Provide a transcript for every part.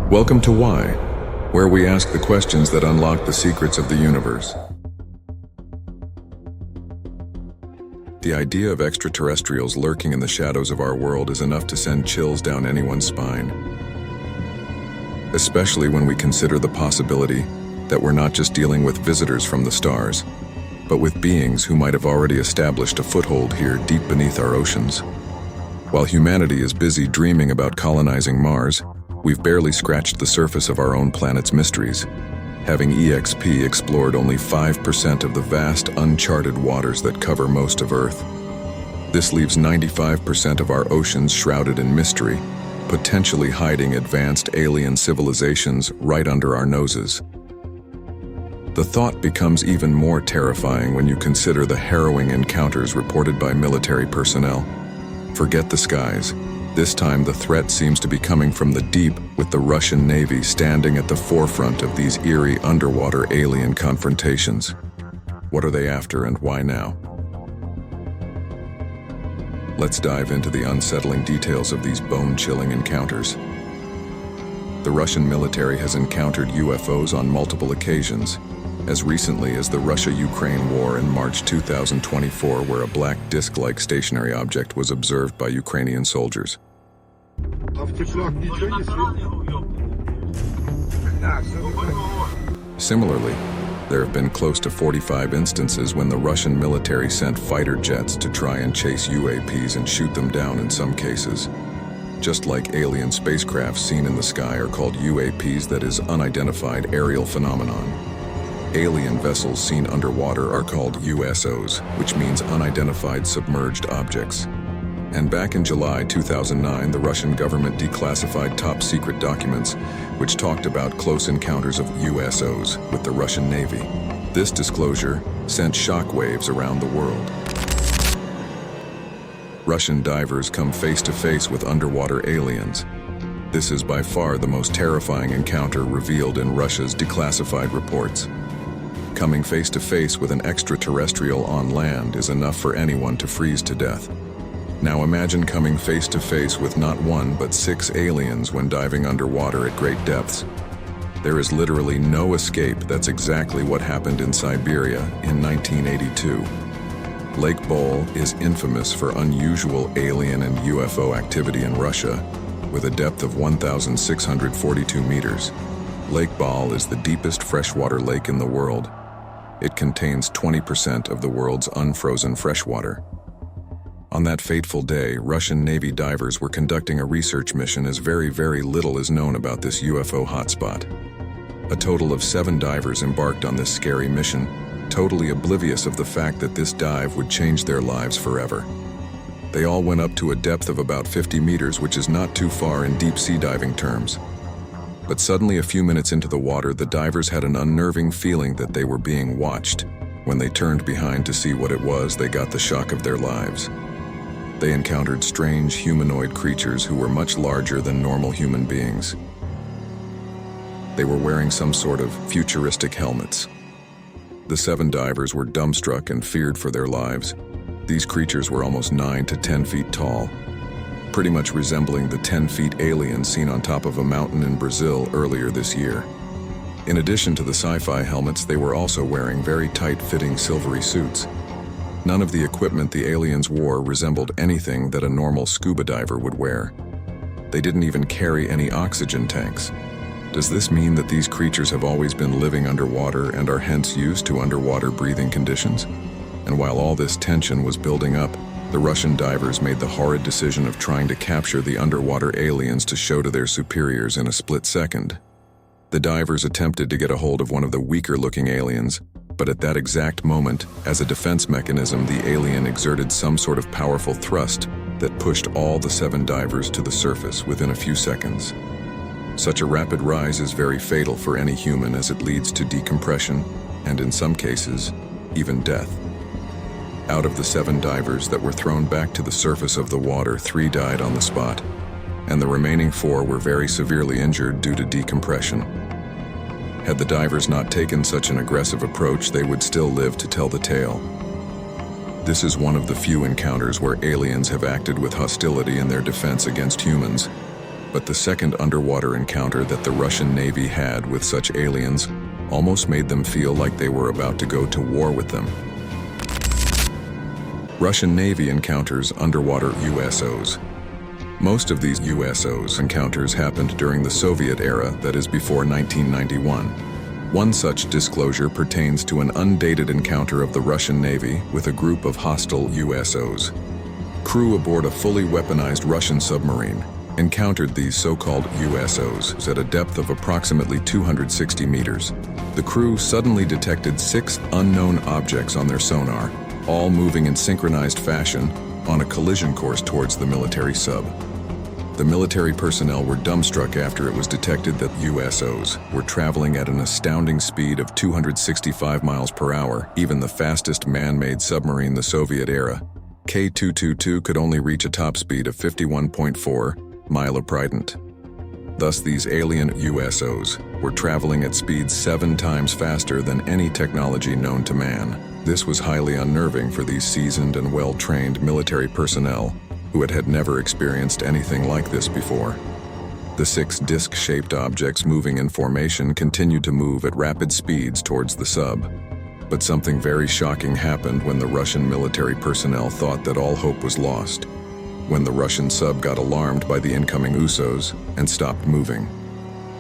Welcome to Why, where we ask the questions that unlock the secrets of the universe. The idea of extraterrestrials lurking in the shadows of our world is enough to send chills down anyone's spine. Especially when we consider the possibility that we're not just dealing with visitors from the stars, but with beings who might have already established a foothold here deep beneath our oceans. While humanity is busy dreaming about colonizing Mars, we've barely scratched the surface of our own planet's mysteries, having EXP explored only 5% of the vast uncharted waters that cover most of Earth. This leaves 95% of our oceans shrouded in mystery, potentially hiding advanced alien civilizations right under our noses. The thought becomes even more terrifying when you consider the harrowing encounters reported by military personnel. Forget the skies. This time the threat seems to be coming from the deep, with the Russian Navy standing at the forefront of these eerie underwater alien confrontations. What are they after and why now? Let's dive into the unsettling details of these bone-chilling encounters. The Russian military has encountered UFOs on multiple occasions, as recently as the Russia-Ukraine war in March 2024, where a black disc-like stationary object was observed by Ukrainian soldiers. Similarly, there have been close to 45 instances when the Russian military sent fighter jets to try and chase UAPs and shoot them down in some cases. Just like alien spacecraft seen in the sky are called UAPs, that is, unidentified aerial phenomenon. Alien vessels seen underwater are called USOs, which means unidentified submerged objects. And back in July 2009, the Russian government declassified top-secret documents which talked about close encounters of USOs with the Russian Navy. This disclosure sent shockwaves around the world. Russian divers come face-to-face with underwater aliens. This is by far the most terrifying encounter revealed in Russia's declassified reports. Coming face-to-face with an extraterrestrial on land is enough for anyone to freeze to death. Now imagine coming face-to-face with not one but 6 aliens when diving underwater at great depths. There is literally no escape. That's exactly what happened in Siberia in 1982. Lake Bol is infamous for unusual alien and UFO activity in Russia, with a depth of 1,642 meters. Lake Bol is the deepest freshwater lake in the world. It contains 20% of the world's unfrozen freshwater. On that fateful day, Russian Navy divers were conducting a research mission as very little is known about this UFO hotspot. A total of 7 divers embarked on this scary mission, totally oblivious of the fact that this dive would change their lives forever. They all went up to a depth of about 50 meters, which is not too far in deep sea diving terms. But suddenly, a few minutes into the water, the divers had an unnerving feeling that they were being watched. When they turned behind to see what it was, they got the shock of their lives. They encountered strange humanoid creatures who were much larger than normal human beings. They were wearing some sort of futuristic helmets. The 7 divers were dumbstruck and feared for their lives. These creatures were almost 9 to 10 feet tall, pretty much resembling the 10-feet alien seen on top of a mountain in Brazil earlier this year. In addition to the sci-fi helmets, they were also wearing very tight-fitting silvery suits. None of the equipment the aliens wore resembled anything that a normal scuba diver would wear. They didn't even carry any oxygen tanks. Does this mean that these creatures have always been living underwater and are hence used to underwater breathing conditions? And while all this tension was building up, the Russian divers made the horrid decision of trying to capture the underwater aliens to show to their superiors in a split second. The divers attempted to get a hold of one of the weaker-looking aliens, but at that exact moment, as a defense mechanism, the alien exerted some sort of powerful thrust that pushed all the 7 divers to the surface within a few seconds. Such a rapid rise is very fatal for any human, as it leads to decompression and, in some cases, even death. Out of the 7 divers that were thrown back to the surface of the water, 3 died on the spot, and the remaining 4 were very severely injured due to decompression. Had the divers not taken such an aggressive approach, they would still live to tell the tale. This is one of the few encounters where aliens have acted with hostility in their defense against humans. But the second underwater encounter that the Russian Navy had with such aliens almost made them feel like they were about to go to war with them. Russian Navy encounters underwater USOs. Most of these USOs encounters happened during the Soviet era, that is before 1991. One such disclosure pertains to an undated encounter of the Russian Navy with a group of hostile USOs. Crew aboard a fully weaponized Russian submarine encountered these so-called USOs at a depth of approximately 260 meters. The crew suddenly detected 6 unknown objects on their sonar, all moving in synchronized fashion on a collision course towards the military sub. The military personnel were dumbstruck after it was detected that USOs were traveling at an astounding speed of 265 miles per hour. Even the fastest man-made submarine the Soviet era, K-222, could only reach a top speed of 51.4 mile-per-minute. Thus, these alien USOs were traveling at speeds 7 times faster than any technology known to man. This was highly unnerving for these seasoned and well-trained military personnel who had never experienced anything like this before. The 6 disc-shaped objects moving in formation continued to move at rapid speeds towards the sub. But something very shocking happened when the Russian military personnel thought that all hope was lost, when the Russian sub got alarmed by the incoming USOs and stopped moving.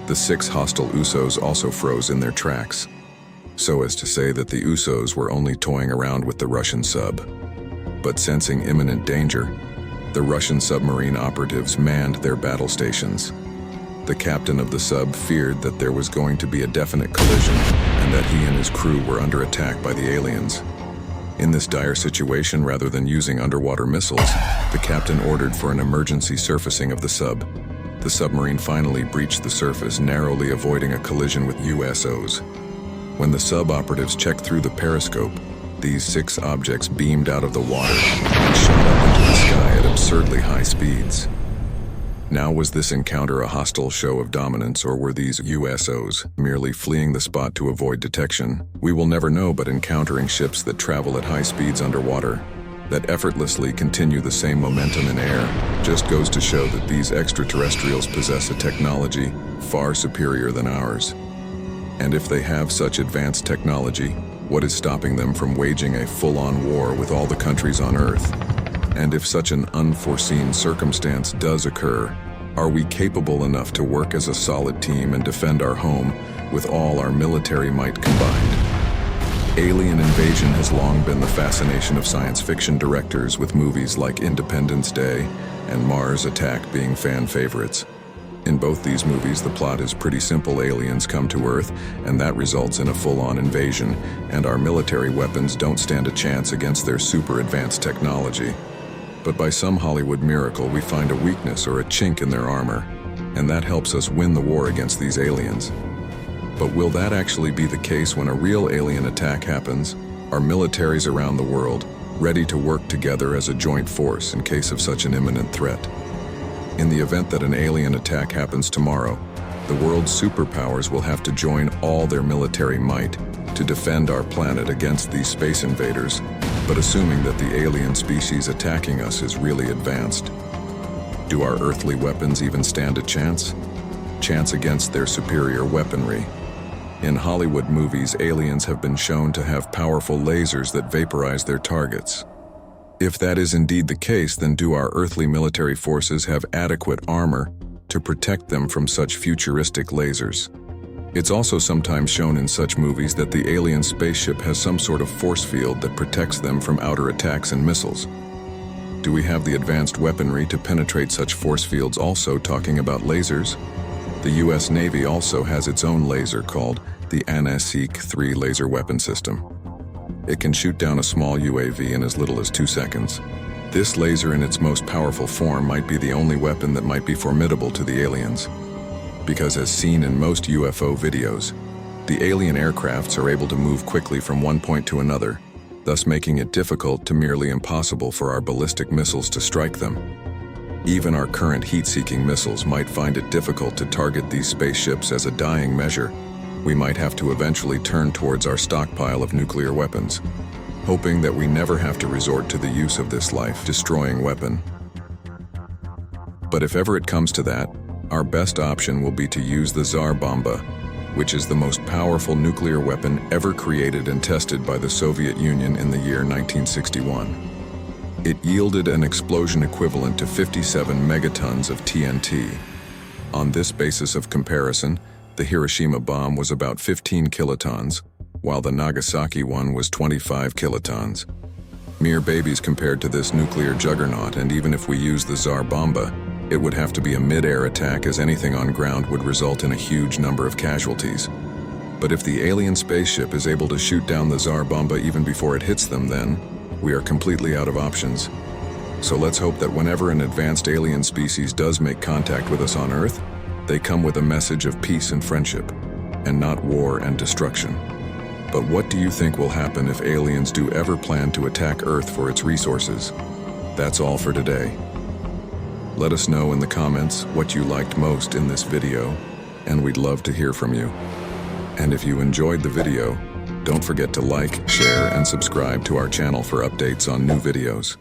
The 6 hostile USOs also froze in their tracks, so as to say that the USOs were only toying around with the Russian sub. But sensing imminent danger, the Russian submarine operatives manned their battle stations. The captain of the sub feared that there was going to be a definite collision and that he and his crew were under attack by the aliens. In this dire situation, rather than using underwater missiles, the captain ordered for an emergency surfacing of the sub. The submarine finally breached the surface, narrowly avoiding a collision with USOs. When the sub operatives checked through the periscope, these 6 objects beamed out of the water and shot up into the sky at absurdly high speeds. Now, was this encounter a hostile show of dominance, or were these USOs merely fleeing the spot to avoid detection? We will never know, but encountering ships that travel at high speeds underwater, that effortlessly continue the same momentum in air, just goes to show that these extraterrestrials possess a technology far superior than ours. And if they have such advanced technology, what is stopping them from waging a full-on war with all the countries on Earth? And if such an unforeseen circumstance does occur, are we capable enough to work as a solid team and defend our home with all our military might combined? Alien invasion has long been the fascination of science fiction directors, with movies like Independence Day and Mars Attack being fan favorites. In both these movies, the plot is pretty simple. Aliens come to Earth, and that results in a full-on invasion, and our military weapons don't stand a chance against their super advanced technology. But by some Hollywood miracle, we find a weakness or a chink in their armor, and that helps us win the war against these aliens. But will that actually be the case when a real alien attack happens? Are militaries around the world ready to work together as a joint force in case of such an imminent threat? In the event that an alien attack happens tomorrow, the world's superpowers will have to join all their military might to defend our planet against these space invaders, but assuming that the alien species attacking us is really advanced. Do our earthly weapons even stand a chance? Chance against their superior weaponry? In Hollywood movies, aliens have been shown to have powerful lasers that vaporize their targets. If that is indeed the case, then do our earthly military forces have adequate armor to protect them from such futuristic lasers? It's also sometimes shown in such movies that the alien spaceship has some sort of force field that protects them from outer attacks and missiles. Do we have the advanced weaponry to penetrate such force fields? Also, talking about lasers, the US Navy also has its own laser called the ANASEEK-3 laser weapon system. It can shoot down a small UAV in as little as 2 seconds. This laser in its most powerful form might be the only weapon that might be formidable to the aliens. Because as seen in most UFO videos, the alien aircrafts are able to move quickly from one point to another, thus making it difficult to nearly impossible for our ballistic missiles to strike them. Even our current heat-seeking missiles might find it difficult to target these spaceships. As a dying measure, we might have to eventually turn towards our stockpile of nuclear weapons, hoping that we never have to resort to the use of this life-destroying weapon. But if ever it comes to that, Our best option will be to use the Tsar Bomba, which is the most powerful nuclear weapon ever created and tested by the Soviet Union in the year 1961. It yielded an explosion equivalent to 57 megatons of TNT. On this basis of comparison, the Hiroshima bomb was about 15 kilotons, while the Nagasaki one was 25 kilotons. Mere babies compared to this nuclear juggernaut, and even if we use the Tsar Bomba, it would have to be a mid-air attack, as anything on ground would result in a huge number of casualties. But if the alien spaceship is able to shoot down the Tsar Bomba even before it hits them, then we are completely out of options. So let's hope that whenever an advanced alien species does make contact with us on Earth, they come with a message of peace and friendship, and not war and destruction. But what do you think will happen if aliens do ever plan to attack Earth for its resources? That's all for today. Let us know in the comments what you liked most in this video, and we'd love to hear from you. And if you enjoyed the video, don't forget to like, share, and subscribe to our channel for updates on new videos.